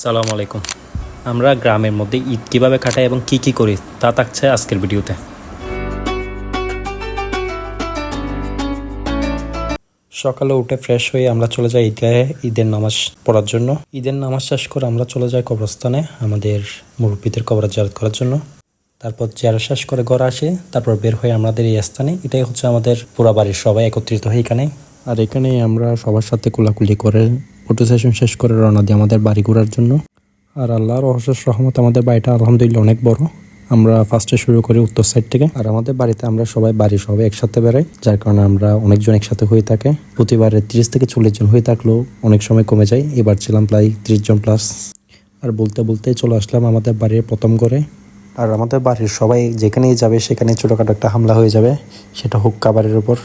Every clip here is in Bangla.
আসসালামু আলাইকুম। আমরা গ্রামের মধ্যে ঈদ কীভাবে কাটাই এবং কি কি করি তা থাকছে আজকের ভিডিওতে। সকালে উঠে ফ্রেশ হয়ে আমরা চলে যাই ঈদগাহে ঈদের নামাজ পড়ার জন্য। ঈদের নামাজ শেষ করে আমরা চলে যাই কবরস্থানে আমাদের মুরব্বীদের কবর জিয়ারত করার জন্য। তারপর জিয়ারত শেষ করে ঘরে আসি, তারপর বের হয়ে আমাদের এই স্থানে, এটাই হচ্ছে আমাদের পুরা বাড়ির সবাই একত্রিত হয় এখানে। আর এখানে আমরা সবার সাথে কোলাকুলি করে ফটো সেশন শেষ করে রওনা দিই আমাদের বাড়ি ঘোরার জন্য। আর আল্লাহর অশেষ রহমত, আমাদের বাড়িটা আলহামদুলিল্লাহ অনেক বড়। আমরা ফার্স্টে শুরু করি উত্তর সাইড থেকে। আর আমাদের বাড়িতে আমরা বাড়ির সবাই একসাথে বেড়াই, যার কারণে আমরা অনেকজন একসাথে হয়ে থাকে। প্রতিবারে 30 থেকে 40 জন হয়ে থাকলেও অনেক সময় কমে যায়। এবার ছিলাম প্রায় 30 জন প্লাস। আর বলতে বলতেই চলে আসলাম আমাদের বাড়ির প্রথম ঘরে। আর আমাদের বাড়ির সবাই যেখানেই যাবে সেখানে ছোটোখাটো একটা হামলা হয়ে যাবে, সেটা হোক খাবারের উপর।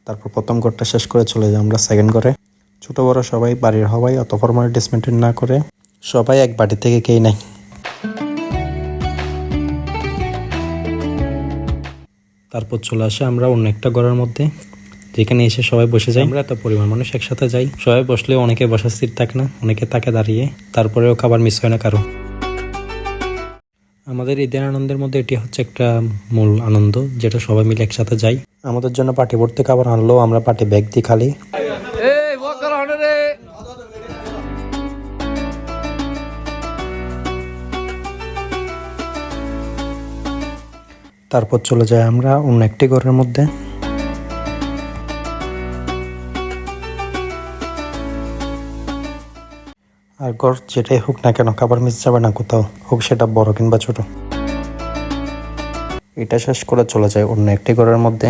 তারপর প্রথম ঘরটা শেষ করে চলে যাই আমরা সেকেন্ড ঘরে। ছোট বড় সবাই বাড়ির হওয়ায় অত ফর্মালিটিস মেনটেন না করে সবাই এক বাড়ি থেকে খেয়ে নেয়। তারপর চলে আসে আমরা অন্য একটা ঘরের মধ্যে, যেখানে এসে সবাই বসে যায়। আমরা এত পরিমাণ মানুষ একসাথে যাই, সবাই বসলেও অনেকে বসার সিট থাকে না, অনেকে থাকে দাঁড়িয়ে। তারপরেও খাবার মিস হয় না কারো। আমাদের ঈদের আনন্দের মধ্যে এটি হচ্ছে একটা মূল আনন্দ, যেটা সবাই মিলে একসাথে যাই। আমাদের জন্য পার্টি ভর্তি খাবার আনলেও আমরা পার্টি ব্যাগ দিয়ে খালি। তারপর চলে যাই আমরা অন্য একটি ঘরের মধ্যে। আর ঘর যেটাই হোক না কেন খাবার মিস যাবে না কোথাও, হোক সেটা বড় কিংবা ছোট। এটা শেষ করে চলে যায় অন্য একটি ঘরের মধ্যে।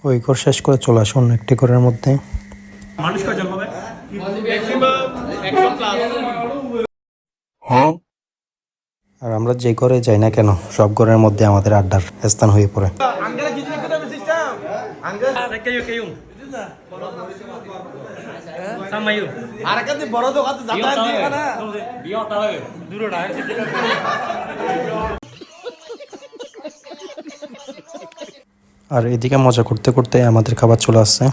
ওই ঘর শেষ করে চলে আসে অন্য একটি ঘরের মধ্যে। আর আমরা যে ঘরে যাই না কেন সব ঘরের মধ্যে আমাদের আড্ডার স্থান হয়ে পড়ে। আর এদিকে মজা করতে করতে আমাদের খাবার চলে আসছে।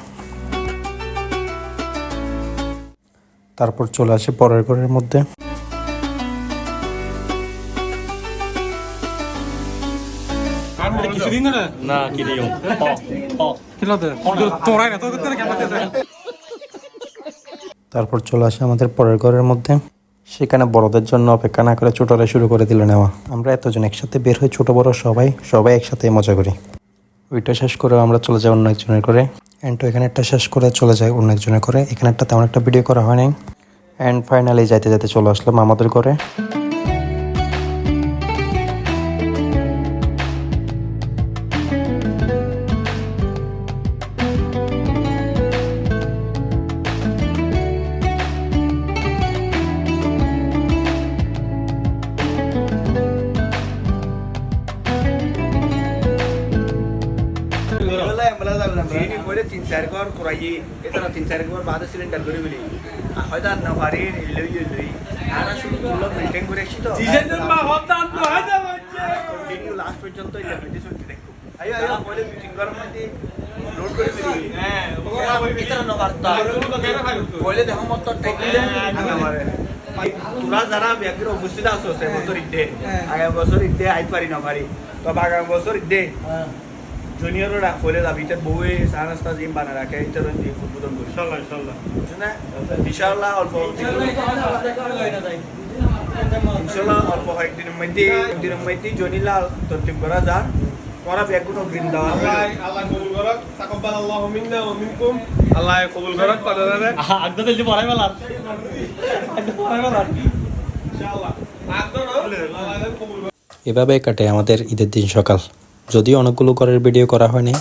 তারপর চলে আসে পরের ঘরের মধ্যে। তারপর চলে আসে আমাদের পরের ঘরের মধ্যে। সেখানে বড়দের জন্য অপেক্ষা না করে ছোটরা শুরু করে দিল নেওয়া। আমরা এতজন একসাথে বের হই, ছোট বড় সবাই একসাথে মজা করি। ওইটা শেষ করে আমরা চলে যাই অন্য একজনের করে। অ্যান্ড এখানে একটা শেষ করে চলে যায় অন্য একজনের করে। এখানে একটা তেমন একটা ভিডিও করা হয় নাই। অ্যান্ড ফাইনালি যাইতে যাইতে চলে আসলাম আমাদের ঘরে। तीन-चार घर कुराई इतना 3-4 घर बाद सिलेंडर করে বলি হয়তো না পারি লই আনা শুরু করলো মেইনটেইন করে আসি তো জিজের মা হতান তো হাজা হচ্ছে কন্টিনিউ লাস্ট পর্যন্ত এই লেভেলে শুনতে দেখো আইও বলে মিটিং করার মধ্যে লোড করে বলি হ্যাঁ ইতরা না বার্তা বলে দেখো মত টেকলে আমারে তোরা যারা ব্যক্তির উপস্থিত আছো সে বছর ইতে আগে বছর ইতে আই পারি না পারি তো আগামী বছর ইতে জুনিয়ররা ফলে যাবি এটা বউয়ে সানাস্তা জিম বানা রাখে এটা দিয়ে উদ্বোধন করি ইনশাআল্লাহ বুঝছেন না ইনশাআল্লাহ অল্প অল্প কয়েকদিনের মধ্যে জনিলাল তরতিব করা যাক তোরা ব্যাগুন গ্রিন দাও আল্লাহ কবুল করক তাকাব্বাল আল্লাহু মিন্না ওয়া মিনকুম আল্লাহ কবুল করক পাদারে আগদা দিলে পড়াই বলার ইনশাআল্লাহ এভাবে কাটে আমাদের ঈদের দিন সকাল। যদিও অনেকগুলো ঘরের ভিডিও করা হয়নি,